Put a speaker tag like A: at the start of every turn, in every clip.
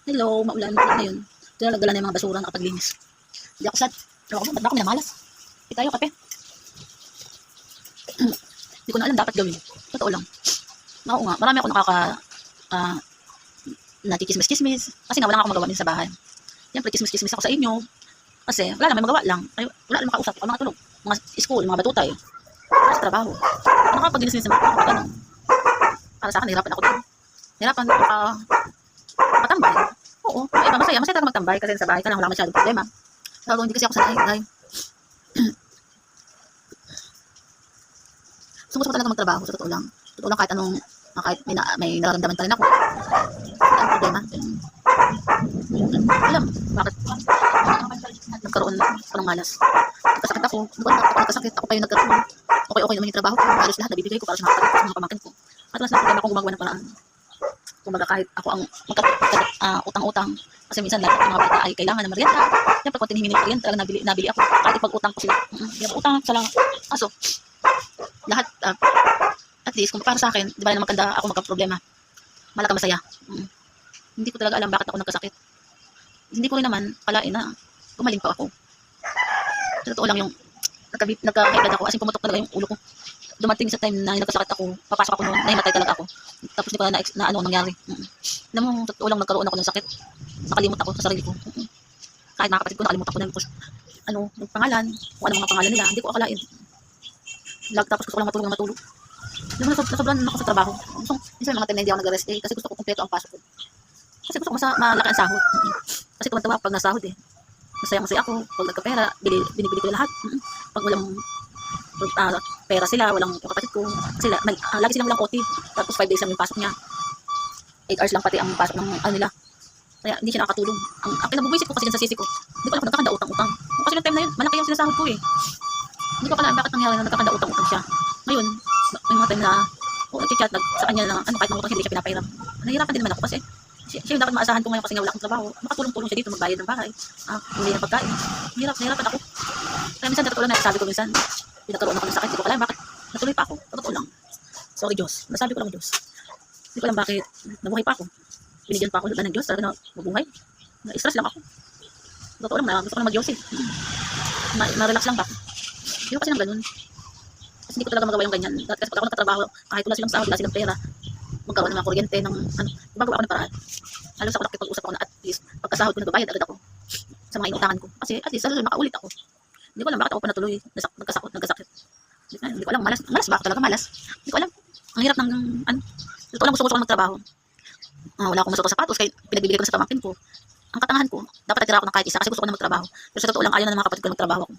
A: Hello, maulan. Ngayon, ito na nagdala na yung mga basura nakapaglinis. Hindi ako sad. Pero ako, ba't ba ako minamalas? Hindi tayo, kape. Hindi ko na alam dapat gawin. Totoo lang. Oo nga, marami ako ah, nakikismis-kismis. Kasi nga, wala nga akong magawa din sa bahay. Siyempre, kismis-kismis ako sa inyo. Kasi, wala na, may magawa lang. Ay, wala na makausap. Mga tulog. Mga school, mga batutay. Para sa trabaho. Ano ka pag ginis-ginis naman? Ano? Para sa akin, hirapan ako din. Hirapan ako matambay. Oo, may iba masaya. Masaya talaga magtambay kasi sa bahay ka lang wala masyadong problema. Pero hindi kasi ako sanay. Dahil gusto ko talaga magtrabaho sa totoo lang. Totoo lang kahit anong kahit may nararamdaman pa rin ako. Wala ang problema. Alam, bakit nagkaroon ng malas. Nagkasakit ako. Nagkasakit ako pa yung nagkaroon. Okay naman yung trabaho ko. Halos lahat nabibigay ko para sa mga pamangkin ko. At mas na problema akong gumagawa ng paraan. Kumbaga kahit ako ang utang-utang kasi minsan lahat ng mga bata ay kailangan ng merienda. Siyempre kung tinihingi ng merienda talaga nabili ako kahit ipag-utang ko sila. Utang sa lang. Kaso lahat at least kung para sa akin, di ba na maganda ako magka-problema. Malaka masaya. Hindi ko talaga alam bakit ako nagkasakit. Hindi ko rin naman palain na gumaling pa ako. Sa totoo lang yung nagka-high blood ako as in pumutok talaga yung ulo ko. Dumating sa time na nagkasakit ako, papasok ako noon, nahimatay talaga ako. Tapos hindi ko na ano nangyari. Alam mo, totoo lang nagkaroon ako ng sakit. Nakalimot ako sa sarili ko. Kahit mga kapatid ko, nakalimutan ko na yung pangalan, kung ano mga pangalan nila, hindi ko akalain. Tapos gusto ko lang matulog. Alam mo, nasobrahan ako sa trabaho. Minsan mga time na hindi ako nag-rest day kasi gusto ko kumpleto ang pasok ko. Kasi gusto ko malaki ang sahod. Kasi tumantawa pag nasahod eh. Masaya ako. Pag nagkapera, binibili ko lahat. Pag walang pera sila, walang yung kapatid ko. Kasi lagi silang walang OT. Tapos 5 days lang yung pasok niya. 8 hours lang pati ang pasok ng nila. Kaya hindi siya nakakatulong. Ang pinabubwisit ko kasi dyan sa sisi ko. Hindi ko alam kung nagkakanda utang-utang. Kasi yung time na yun, malaki yung sinasahod ko eh. Hindi ko alam bakit nangyari na nagkakanda utang-utang siya. Ngayon, may mga time na nag-chat sa kanya na kahit mga utang hindi siya pinapahiram. Nahihirapan din naman ako kasi siya yung dapat maasahan ko ngayon kasi nga wala akong trabaho. Makatulong-tulong siya dito magbayad ng bahay. Hindi ng pagkain. Nahihirapan ako. Kaya minsan totoo lang nasabi ko minsan, pinagkaroon ako ng sakit. Hindi ko alam bakit natuloy pa ako. Totoo lang. Sorry Diyos. Nasabi ko lang Diyos. Hindi ko alam bakit nabuhay pa ako. Binigyan pa ako ng Diyos. Talaga na mabuhay. Na-stress lang ako. Totoo lang gusto ko na mag-Diyos eh. Ma-relax lang ba? Hindi ko kasi nang ganun. Kasi hindi ko talaga magawa yung ganyan. Kasi pag ako nagtatrabaho, kahit wala silang sahod, wala silang pera, magkaroon ng mga kuryente ng gumagawa ako ng paraan. Halos ako nakipag-usap ako na at least pagkasahod ko nagbabayad agad ako sa mga inutangan ko. Kasi at least makaulit ako. Hindi ko alam bakit ako pa natuloy nagkasakit. Hindi ko alam, malas ba ako talaga malas? Hindi ko alam. Ang hirap ng totoo lang gusto ko magtrabaho. Wala akong masuot sapatos kaya pinagbibigay ko na sa pamangkin ko. Ang katangahan ko, dapat natira ako ng kahit isa kasi gusto ko na magtrabaho. Pero sa totoo lang ayaw na ng mga kapatid ko magtrabaho ako.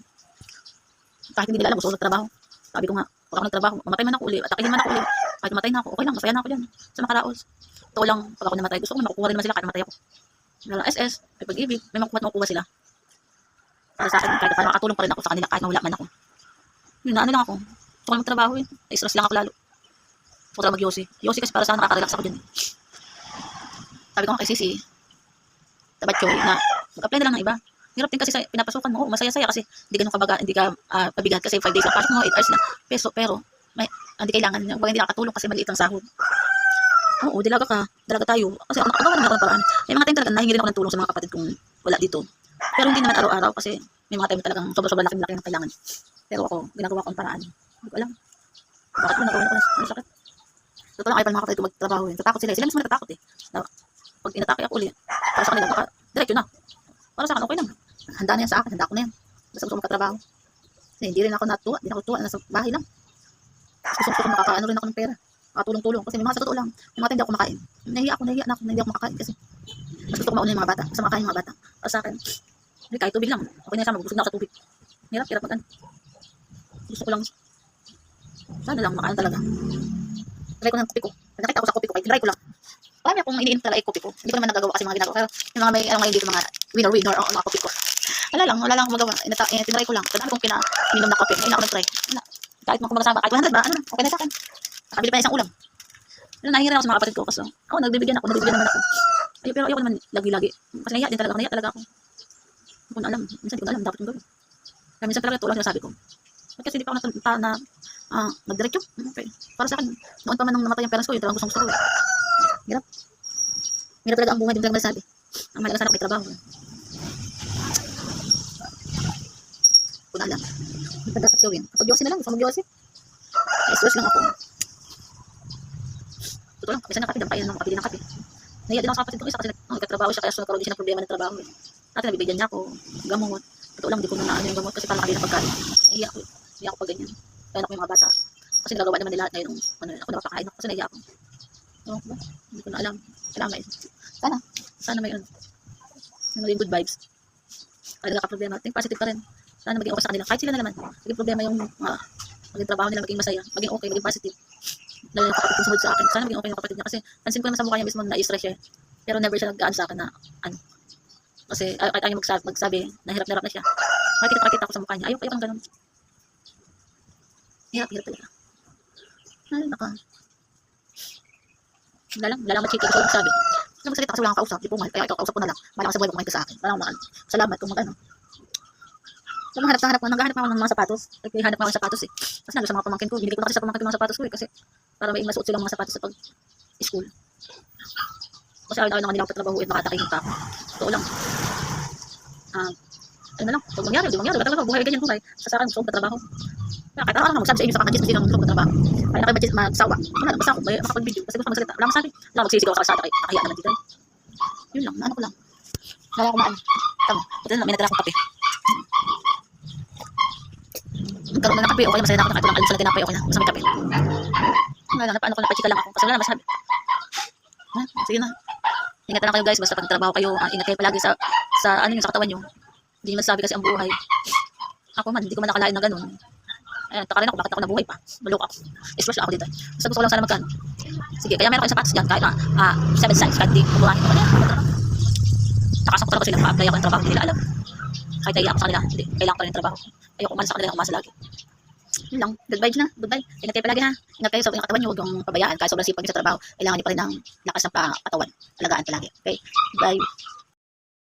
A: Kahit hindi nila alam gusto ko magtrabaho. Sabi ko nga, pag ako nagtrabaho, mamatay man ako uli, atakihin man ako uli. Kahit mamatay na ako, okay lang, masaya na ako dyan. Sa makaraos. Totoo lang, pag ako namatay, gusto ko na makukuha rin naman sila kahit namatay ako. May SS, may pag-ibig, may makukuha sila. Para sa akin, kahit paano makatulong pa rin ako sa kanila kahit mawala man ako. Yun na, ano lang ako. Gusto ko magtrabaho eh. Stress lang ako lalo. Gusto ko talaga mag-yosi. Yosi kasi para sa nakaka-relax ako dyan. Sabi ko nga kay Sisi, tabat ko na mag-apply na lang ng iba. Hirap din kasi sa pinapasukan mo. Masaya-saya kasi hindi ka pabigat kasi 5 days lang pasok mo, 8 hours lang. Pero hindi kailangan, hindi nakakatulong kasi maliit ang sahod. Oo, dalaga tayo. Kasi ako nakagawa naman ako ng paraan. May mga time talaga nahingi rin ako ng tulong sa mga kapatid kong wala dito. Pero hindi naman araw-araw kasi may mga time talagang sobrang laki ng kailangan. Pero ako, ginagawa ko ang paraan. Hindi ko alam. Bakit ko nagawa ko ng sakit? Totoo lang, ayaw pa ng mga kapatid ko magtrabaho. Tatakot sila. Sila mismo natatakot eh. Pag inatake ako ulit, para sa kanila, baka diretso na. Para sa akin, okay lang. Handa na yan sa akin, handa ako na yan. Basta gusto ko magkatrabaho. Kasi hindi rin ako natuwa, hindi ako tuwa, nasa bahay lang. Gusto ko makakaano rin ako ng pera. Makatulong-tulong. Kasi may mga sa totoo lang, may mga time hindi ako kumakain. Nahiya na ako, hindi ako makakain kasi. Mas gusto ko mauna yung mga bata, basta makakain yung mga bata. Para sa akin, hindi kahit tubig lang. Okay na siya, magbusog na ako sa tubig. Hirap mag-ano. Gusto ko lang, sana lang makain talaga. Try ko ng kopi ko. Nakita ko sa kopi ko, kaya tinry ko lang. Marami akong iniinom talaga ay kopi ko. Hindi ko naman nagagawa kasi mga ginagawa. Pero yung mga may ngayon dito, mga winner o mga kopi ko. Wala lang magawa. Tinry ko lang. Kadami kong ininom na kopi. Ngayon ako nag-try. Kahit mga kumagasama, kahit 100 ba, okay na sa akin. Nakabili pa na isang ulam. Nahihiran ako sa mga kapatid ko kasi ako nagbibigyan naman ako. Pero ayoko naman lagi-lagi. Kasi nahiya din talaga ako. Hindi ko na alam. Minsan hindi ko na alam dapat yung gawin. Kaya minsan talaga tulad na sabi ko. Kasi hindi pa ako nag-diretso. Okay. Para sa akin, noon pa man nung namatay yung parents ko, yun talagang gusto ko. Hirap talaga ang buhay, din talaga masasabi. Ang mahalaga sana may trabaho. Kung alam. Ang dapat gawin. Kapag yosi na lang, gusto mo yosi. Stress lang ako. Totoo lang, kasi ng kape, dampayan ng kapili ng kape. Naiya din ako sa kapatid ko isa kasi nagkatrabaho siya kaya nagkaroon din siya ng problema ng trabaho. Dati nabibigyan niya ako gamot. Totoo lang, hindi ko na naano yung gamot kasi parang nakabili ng pagkain. Naiya ako. Naiya ako pag ganyan. Kaya ako yung mga bata. Kasi nagagawa naman nila ngayon ano, ako napapakain ako kasi naiya ako. No, ba? Hindi ko na alam. Kailangan may. Sana may maging good vibes. Kaya nagka-problema. Think positive pa rin. Sana maging okay sa kanila. Kahit sila na naman. Maging problema yung maging trabaho nila, maging masaya. Maging okay, maging positive. Lalo yung kapatid kong sumunod sa akin. Sana maging okay yung kapatid niya. Kasi pansin ko naman sa mukha niya mismo na i-stress siya. Pero never siya nag-aan sa akin na ano. Kasi kahit ayaw magsabi na hirap na siya. Makikita ko sa mukha niya. Ayoko ng ganun. Hirap talaga. Ay, naka. Wala lang machiti ko sabi. Kasi magsalita kasi wala kang kausap. Di po mahal. Kaya ikaw kausap ko na lang. Malakas sa buhay mo kumain ka sa akin. Wala akong salamat kung mag-ano. So, naghahanap ako ng mga sapatos. Naghahanap ako ng sapatos eh. Kasi nalo sa mga pamangkin ko. Binili ko na kasi sa pamangkin ko mga sapatos ko eh. Kasi para may masuot silang mga sapatos sa pag-school. Kasi ayaw na kanila ako patrabaho at makatakayin pa ako. Totoo lang. Ano na lang. Pag mangyari, di mangyari. Talaga buhay ganyan buhay. Sa akin, gusto kong patrabaho. Kaya kahit araw magsabi sa inyo sa kakadis, kasi lang gusto kong patrabaho. Kaya na kayo magsawa. Basta ako, may makapag-video. Kasi gusto ko magsalita. Wala masabi. Wala magsisigaw sa kalsada kay nakahiya naman dito. Yun lang. Ano ko lang. Wala ko maan. Tama. Ito na, may natira akong kape. Magkaroon na ng kape, okay na masaya na ako. Ito lang, alam sa tinapay, okay na. Basta may kape. Nga lang, paano ko napachika lang ako. Kasi wala na masabi. Sige na. Ingat na lang kayo guys. Basta pag trabaho kayo, ingat kayo palagi sa ano yung sa katawan nyo. Hindi nyo masabi kasi ang buhay. Ako man, hindi ko man nakalain na ganun. Taka rin ako, bakit ako nabuhay pa? Malok ako. Stress lang ako dito. Basta gusto ko lang sana magkano. Sige, kaya meron ko yung sapatos dyan. Kahit 7 size, kahit di kubuhan ko. Nakasok talaga sila. Pa-apply ako ng trabaho, hindi nila alam. Kahit naiya ako sa kanila, hindi. Kailangan ko rin ng trabaho. Ayoko umalis sa kanila, umasa lagi. Yun lang. Good vibes na. Good vibe. Ingat kayo palagi ha. Ingat kayo sa katawan nyo. Huwag yung pabayaan. Kahit sobrang sipag nyo sa trabaho. Kailangan nyo pa rin ng lakas ng katawan. Alagaan palagi. Okay? Bye.